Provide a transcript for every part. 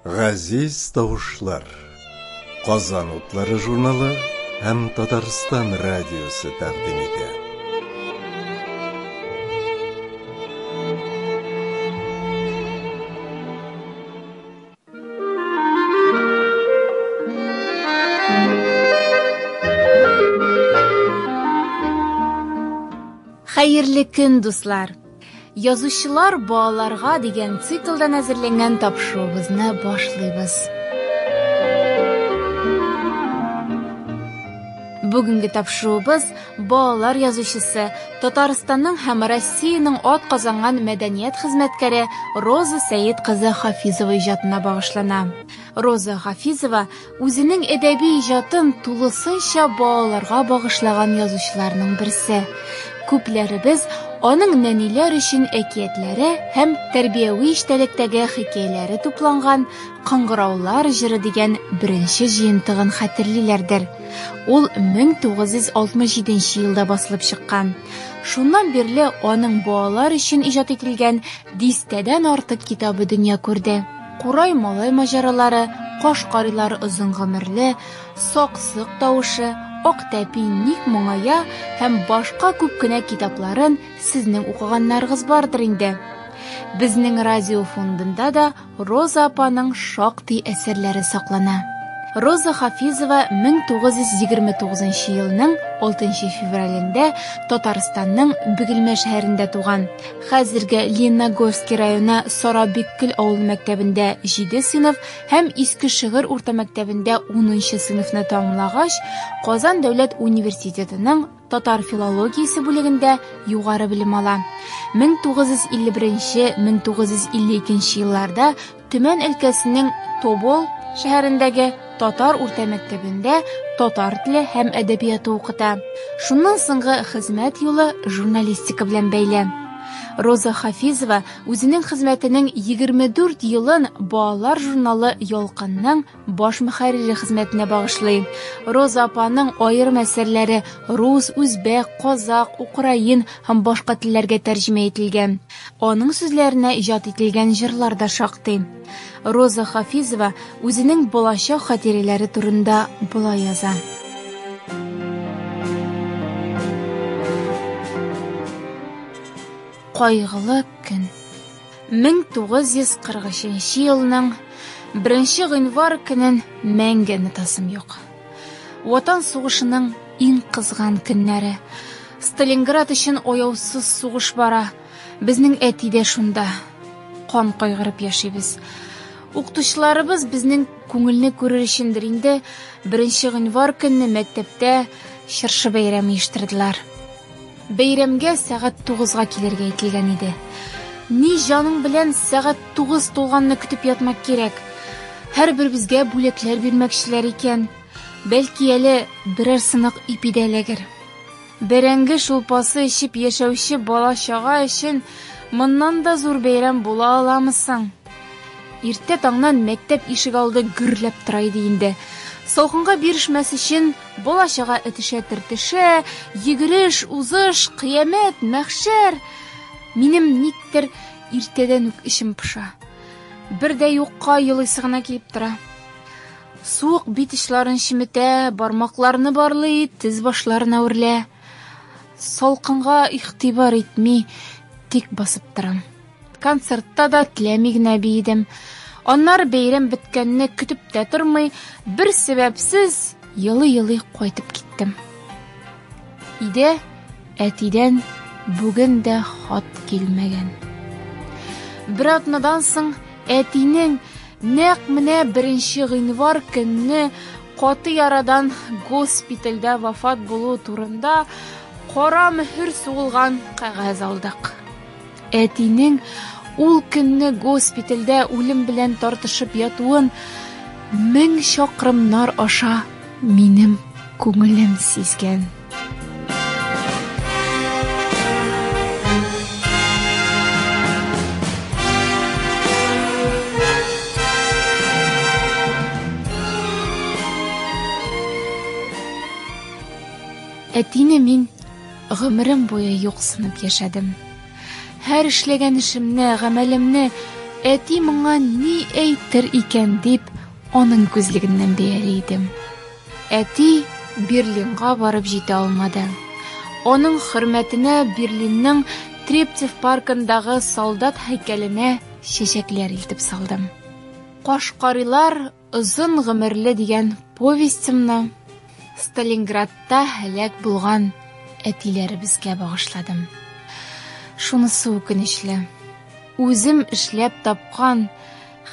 Газиз тавышлар, Казан утлары журналы һәм Татарстан радиосы тәкъдим итә. Хәерле көн, дуслар! Язучылар балаларга дигән циклдан әзерләнгән тапшыруыбызны башлыйбыз. Бүгенге тапшыруыбыз балалар язучысы, Татарстанның һәм Россиянең атказанган мәдәният хезмәткәре Роза Сәйет кызы Хафизова иҗатына багышлана. Роза Хафизова үзенең әдәби иҗатын тулысынча балаларга багышлаган язучыларның берсе. Күпләребез аның нәниләр өчен әкиятләре һәм тәрбияви эчтәлектәге хикәяләре тупланган «Кыңгыраулар җыры» дигән беренче җыентыгын хәтерлиләрдер. Ул 1967 елда басылып чыккан. Шуннан бирле аның балалар өчен иҗат ителгән 10-тән артык китабы дөнья күрде. Курай малай маҗаралары, Каш карыйлар озын гомерле, Саксык тавышы, Ак тәпи ник моңая һәм башка күп кенә китапларын сезнең укыганнарыгыз бардыр инде. Безнең радио фондында да Роза апаның шактый әсәрләре саклана. Роза Хафизова 1929 елның 6 февралендә Татарстанның Бөгелмә шәһәрендә туган. Хәзерге Лениногорский районы Сарабиккөл авыл мәктәбендә 7 сыйныф һәм Иске Шыгыр урта мәктәбендә 10 сыйныфны тәмамлагач, Казан дәүләт университетының татар филологиясе бүлегендә югары белем ала. 1951-1952 елларда Төмән өлкәсенең Тобол шәһәрендәге татар урта мәктәбендә татар теле һәм әдәбияты укыта. Шуннан соңгы хезмәт юлы журналистика белән бәйле. Роза Хафизова үзенең хезмәтенең 24 елын балалар журналы Ялкынның баш мөхәррире хезмәтенә багышлый. Роза апаның аерым әсәрләре рус, үзбәк, казак, украин һәм башка телләргә тәрҗемә ителгән. Аның сүзләренә иҗат ителгән җырлар да шактый. Роза Хафизова үзенең балачак хатирәләре турында булай яза. Кайгылы көн. 1943 елның 1 гыйнвар көнен мәңге онытасым юк. Ватан сугышының иң кызган көннәре. Сталинград өчен аяусыз сугыш бара. Безнең әти дә шунда. Кан кайгырып яшибез. Укытучыларыбыз безнең күңелне күрер өчендер инде 1 гыйнвар көнне мәктәптә чыршы бәйрәме оештырдылар. Бәйрәмгә сәгать 9-га килергә ителгән иде. Ни җаның белән сәгать 9 тулганны көтеп ятмак кирәк. Һәрбер безгә бүләкләр бирмәкчеләр икән. Бәлки әле берәр сынык ипидәләгер. Бәрәңге шулпасы ичеп яшәүче бала-чага өчен моннан да зур бәйрәм була аламысың? Иртә таңнан мәктәп ишек алды гөрләп тора иде инде. Салкынга бирешмәс өчен бала-чага этешә-тертешә, йөгереш, узыш, кыямәт, мәхшәр. Минем никтер иртәдән үк ишем пыша. Бер дә юкка елыйсы гына килеп тора. Суык бит очларын шиметә, бармакларны барлый, тез башларына үрлә. Салкынга игътибар итми, тик басып торам. Концертта да теләми генә бийдем. Аннар бәйрәм беткәнне көтеп тә тормый, бер сәбәпсез йылы-йылы кайтып киттем. Иде әтидән бүген дә хат килмәгән. Бер атнадан соң әтинең нәкъ менә 1 гыйнвар көнне каты ярадан госпитальдә вафат булу турында кара мөһер сугылган кәгазь алдык. Әтинең ул көнне госпитальдә үлем белән тартышып ятуын 1000 чакрымнар аша минем күңелем сизгән. Әтине мин гомерем буе юксынып яшәдем. Һәр эшләгән эшемне, гамәлемне әти моңа ни әйтер икән дип, аның күзлегеннән бәяле идем. Әти Берлинга барып җитә алмады. Аның хөрмәтенә Берлинның Трептев паркындагы солдат һәйкәленә чәчәкләр илтеп салдым. Кашкарилар озын гомерле дигән повестемне Сталинградта һәлак булган әтиләребезгә багышладым. Шунысы үкенечле. Үзем эшләп тапкан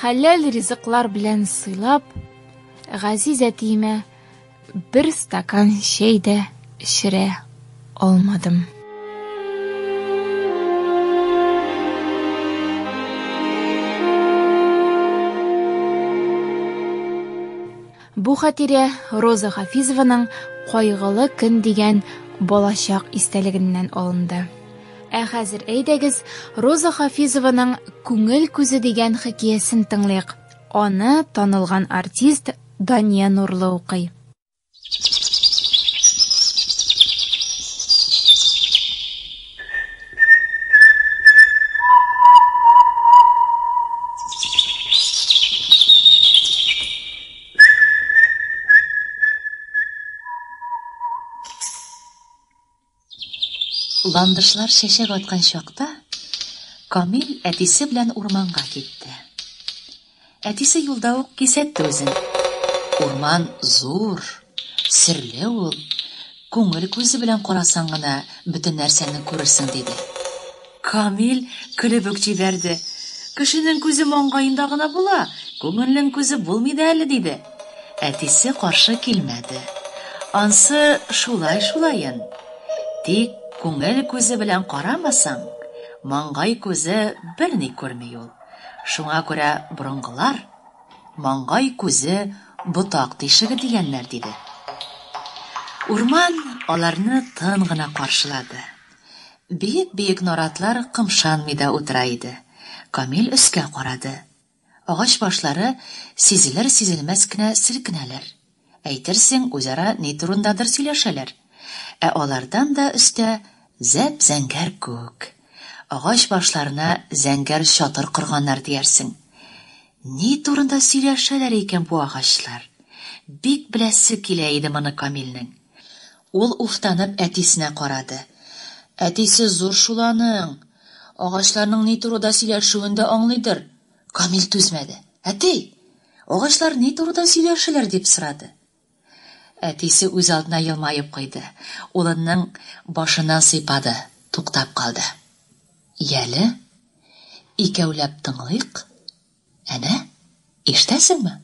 хәләл ризыклар белән сыйлап, газиз әтиемә бер стакан чәй дә эчерә алмадым. Бу хатирә Роза Хафизованың «Кайгылы көн» дигән балачак истәлегеннән алынды. Ә хәзер әйдәгез Роза Хафизованың «Күңел күзе» дигән хикәясен тыңлыйк. Аны танылган артист Дания Нурлы укый. Ландышлар чәчәк аткан чакта, Камил әтисе белән урманга китте. Әтисе юлда ук кисәтте үзен. Урман зур, серле ул. Күңел күзе белән карасаң гына бөтен нәрсәне күрерсең диде. Камил көлеп үк җибәрде. Кешенең күзе маңгаенда гына була, күңелнең күзе булмый да әле диде. Әтисе каршы килмәде. Ансы шулай-шулайын. Тик күңел күзе белән карамасаң, маңгай күзе берни күрми ул. Шуңа күрә борынгылар маңгай күзе ботак тишеге дигәннәр диде. Урман аларны тын гына каршылады. Бик-бик наратлар кымшанмый да утыра иде. Камил өскә карады. Агач башлары сизелер-сизелмәс кенә селкенәләр. Әйтерсең, үзара ни турындадыр сөйләшәләр. Ә алардан да өстә зәп-зәңгәр күк. Агач башларына зәңгәр чатыр корганнар диярсең. Ни турында сөйләшәләр икән бу агачлар? Бик беләсе килә иде моны Камилнең. Ул уфтанып әтисенә карады. Әтисе зур шуланың. Агачларның ни турында сөйләшүен дә аңлыйдыр. Камил түзмәде. Әти, агачлар ни турында сөйләшәләр дип сорады. Әтисе үз алдына елмаеп куйды. Улының башына сыйпады, туктап калды. Яле, икәүләп тыңлыйк. Әнә, ишетәсеңме?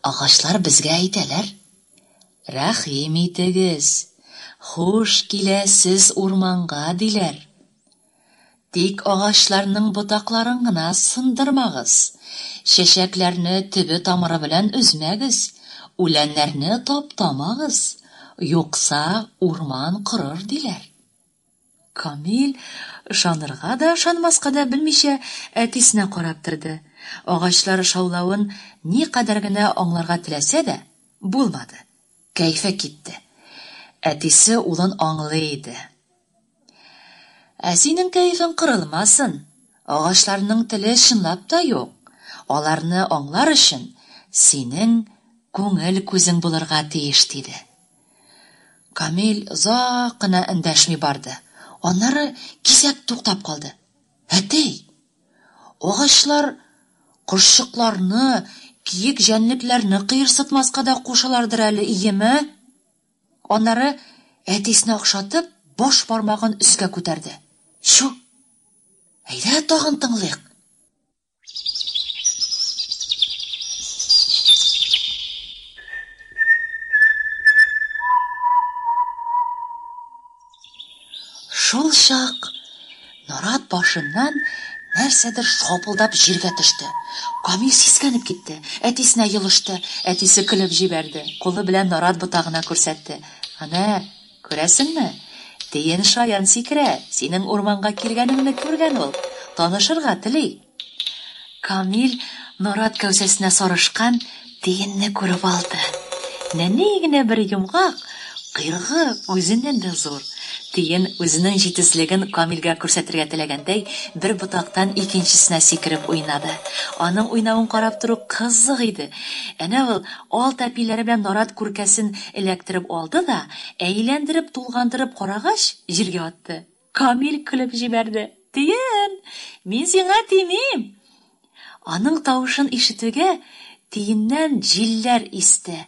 Агачлар безгә әйтәләр. Рәхим итегез, хуш киләсез урманга диләр. Тик агачларның ботакларын гына сындырмагыз. Чәчәкләрне төбе тамыры белән үзмәгез. Үләннәрне таптамагыз, юкса урман кырыр диләр. Камил ышанырга да, ышанмаска да белмичә әтисенә карап торды. Агачлар шаулавын ни кадәр генә аңларга теләсә дә, булмады. Кәйфе китте. Әтисе улын аңлый иде. Ә синең кәйфең кырылмасын. Агачларның теле чынлап та юк. Аларны аңлар өчен синең күңел күзең булырга тиеш диде. Камил озак кына эндәшми барды. Аннары кисәк туктап калды. Әтей, агачлар кошчыкларны, киек җәнлекләрне кыерсытмаска да кушылардыр әле, иеме? Аннары әтисенә охшатып, баш бармагын өскә күтәрде. Шу, әйдә тагын тыңлыйк. Шул чак нарат башыннан нәрсәдер шапылдап җиргә төште. Камил сискәнеп китте, әтисенә йылышты. Әтисе көлеп җибәрде, кулы белән нарат ботагына күрсәтте. Ана, күрәсеңме? Тиен шаян сикерә, синең урманга килгәнеңне күргән ул. Танышырга тели. Камил нарат кәүсәсенә сарышкан тиенне күреп алды. Нәни генә бер йомгак, кыйргы үзеннән дә зур. Тиен үзенең җитезлеген Камилгә күрсәтергә теләгәндәй, бер ботактан икенчесенә сикереп уйнады. Аның уйнавын карап тору кызык иде. Әнә ул ал тәпиләре белән нарат күркәсен эләктереп алды да, әйләндереп тулгандырып карагач, җиргә атты. Камил көлеп җибәрде. Тиен, мин сиңа тимим. Аның тавышын ишетүгә тиеннән җилләр исте.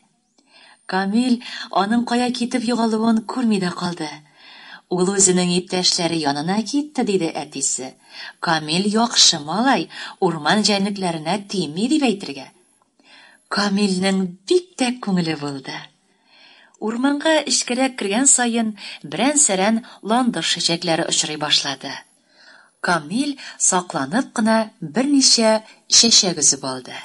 Камил аның кая китеп югалуын күрми дә калды. Ул үзенең иптәшләре янына китте, диде әтисе. Камил яхшы малай, урман җәнлекләренә тими дип әйтергә. Камилнең бик тә күңеле булды. Урманга эчкәрәк кергән саен берән-сәрән ландыш чәчәкләре очрый башлады. Камил сакланып кына берничә чәчәк үзеп алды.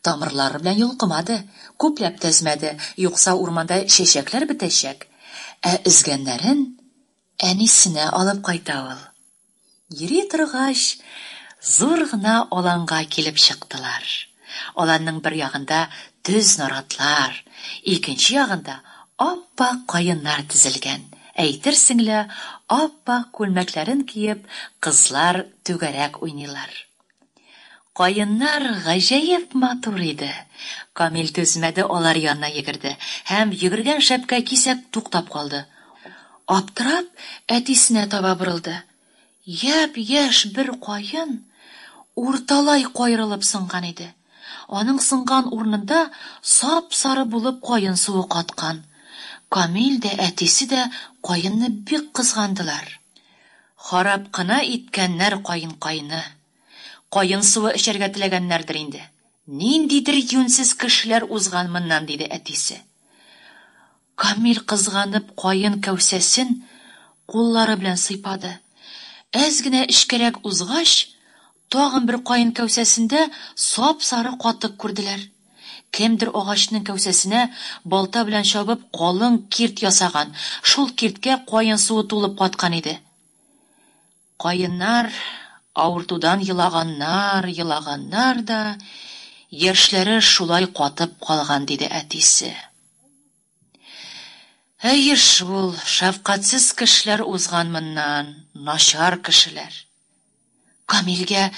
Тамырлары белән йолкымады, күпләп тәзмәде, юкса урманда чәчәкләр бетәчәк. Үзгәннәрен әнисенә алып кайта ул. Йөри торгач, зур гына аланга килеп чыктылар. Аланның бер ягында төз наратлар, икенче ягында аппак каеннар тезелгән. Әйтерсең лә, аппак күлмәкләрен киеп, кызлар түгәрәк уйныйлар. Каеннар гаҗәеп матур иде. Камил түзмәде, алар янына йөгерде, һәм йөгергән шәпкә кисәк туктап калды. Аптырап, әтисенә таба борылды. Яп-яшь бер каен урталай кайрылып сынган иде. Аның сынган урынында сап-сары булып каен суы каткан. Камил дә, әтисе дә каенны бик кызгандылар. Харап кына иткәннәр каен-кайны. Каен суы эчәргә теләгәннәрдер инде. Ниндидер юнсез кешеләр узган моннан, диде әтисе. Камил кызганып каен кәүсәсен куллары белән сыйпады. Әз генә эчкәрәк узгач, тагын бер каен кәүсәсендә сап-сары катык күрделәр. Кемдер агачның кәүсәсенә балта белән чабып калын кирт ясаган. Шул кирткә каен суы тулып каткан иде. Каеннар авыртудан елаганнар да, яшьләре шулай катып калган, диде әтисе. Әйе шул, шәфкатьсез кешеләр узган моннан, начар кешеләр. Камилгә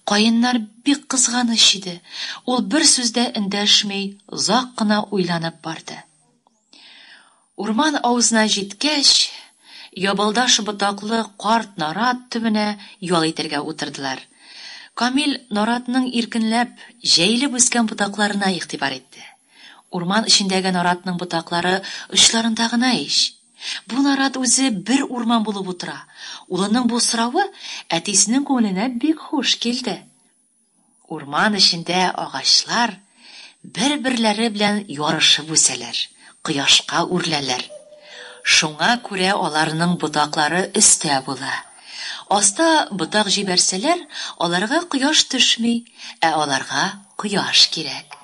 каеннар бик кызганыч иде. Ул бер сүздә эндәшмәй, озак кына уйланып барды. Урман авызына җиткәч, ябылдаш ботаклы карт нарат төбенә ял итәргә утырдылар. Камил наратның иркенләп, җәйлеп үскән ботакларына игътибар итте. Урман эчендәге наратның ботаклары очларында гына ич. Бу нарат үзе бер урман булып утыра. Улының бу соравы әтисенең күңеленә бик хуш килде. Урман эчендә агачлар бер-берләре белән ярышып үсәләр, кояшка үрләләр. Шуңа күрә аларның ботаклары өстә була. Аста ботак җибәрсәләр, аларга кояш төшми, аларга кояш кирәк.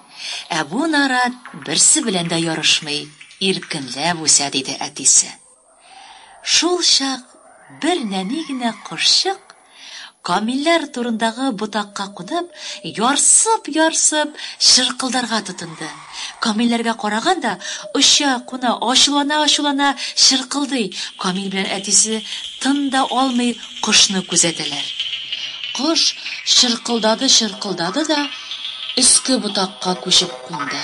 Бу нарат берсе белән дә ярышмый, иркенләп үсә, диде әтисе. Шул чак бер нәни генә кошчык Камилләр турындагы ботакка кудып, ярсып шыркылдарга тотынды. Камилләргә караганда оча-куна, ачулана шыркылдый. Камил белән әтисе тында алмый кошны күзәтәләр. Кош шыркылдады да өске ботакка күчеп кунды.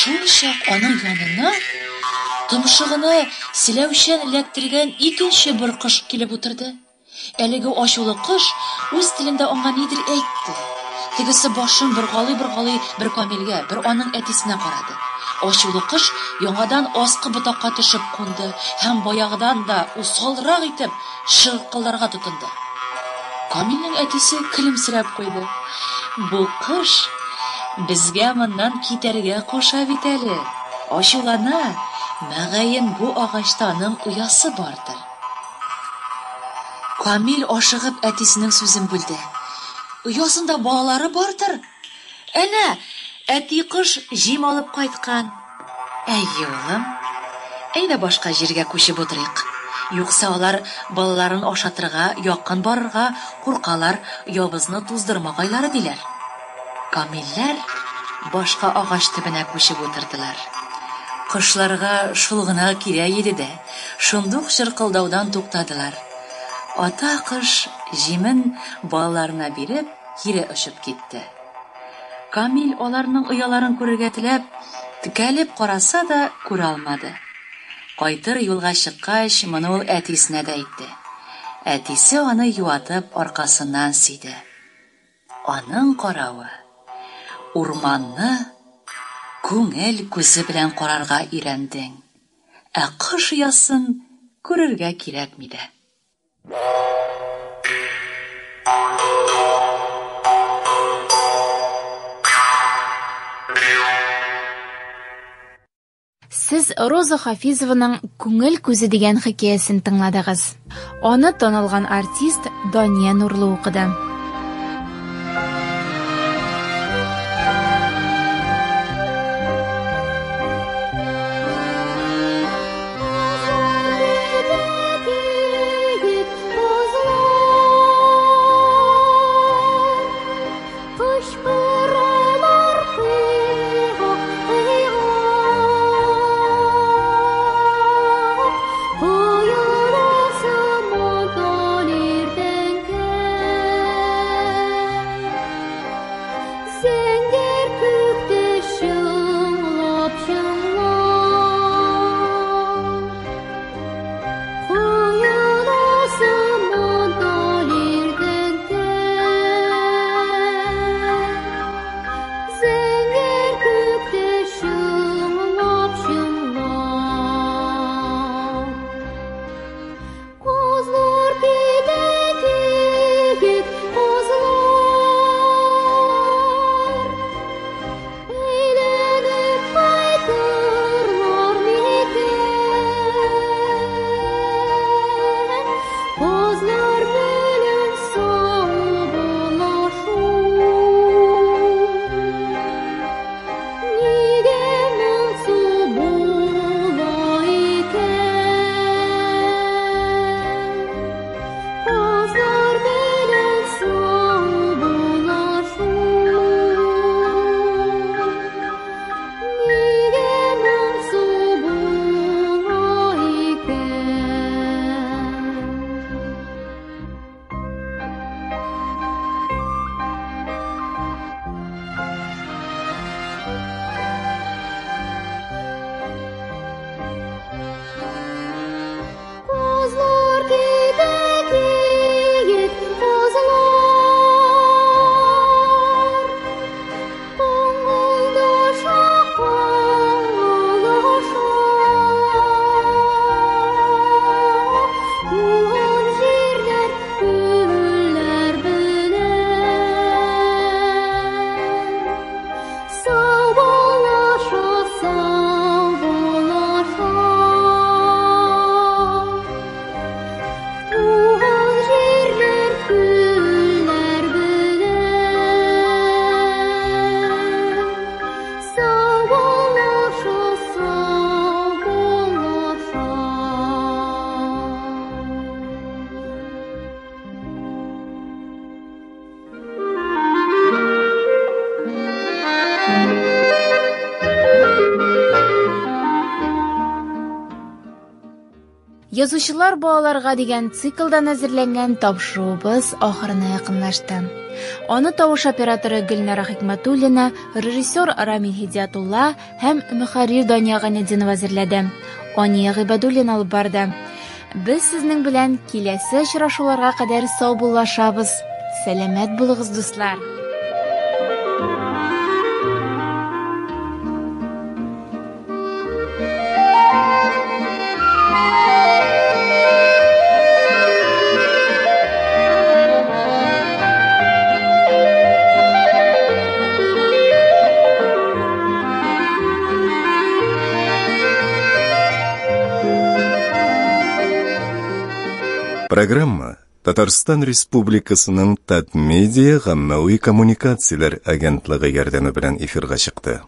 Шул чак аның янына томшыгына силәүчән эләктергән икенче бер кош килеп утырды. Әлеге ачулы кош үз телендә аңа нидер әйтте. Тегесе башын бер галый бер Камилгә, бер аның әтисенә карады. Ачулы кош яңадан аскы ботакка төшеп кунды һәм баягыдан да усалрак итеп шыркылдарга тотынды. Камилнең әтисе көлемсерәп куйды. Бу кош безгә моннан китәргә куша бит әле. Ачулана, мәгәен бу агачта аның уясы бардыр. Камил ашыгып әтисенең сүзен бүлде. Уясында балалары бардыр. Әнә, әти кош җим алып кайткан. Әйе, улым. Әйдә башка җиргә күчеп утырыйк. Юкса алар балаларын ашатырга, якын барырга куркалар, ябызны туздырмагайлары диләр. Камилләр башка агач төбенә күчеп утырдылар. Кышларга шул гына кирәк иде дә, шундук шыркылдаудан туктадылар. Ата кыш җимен балаларына биреп, кире очып китте. Камил аларның ояларын күрергә теләп, текәлеп караса да күрә алмады. Кайтыр юлга чыккач, моны ул әтисенә дә әйтте. Әтисе аны юатып аркасыннан сөйде. Аның каравы, урманны күңел күзе белән карарга өйрәндең. Ә кыш ясын күрергә кирәкми дә. Сез Роза Хафизованың «Күңел күзе» дигән хикәясен тыңладыгыз. Аны танылган артист Дания Нурлы укыды. Язучылар балаларга дигән циклдан әзерләнгән тапшыруыбыз ахырына якынлашты. Аны тавыш операторы Гөлнара Хикмәтуллина, режиссер Рамил Хидиятулла һәм мөхәррир Дания Гайнетдинова әзерләде. Ания Гыйбадуллина алып барды. Без сезнең белән киләсе очрашуларга кадәр сау булашабыз. Сәламәт булыгыз, дуслар. Программа Татарстан Республикасының Татмедиа гаммәви коммуникацияләр агентлыгы ярдәме белән эфирга чыкты.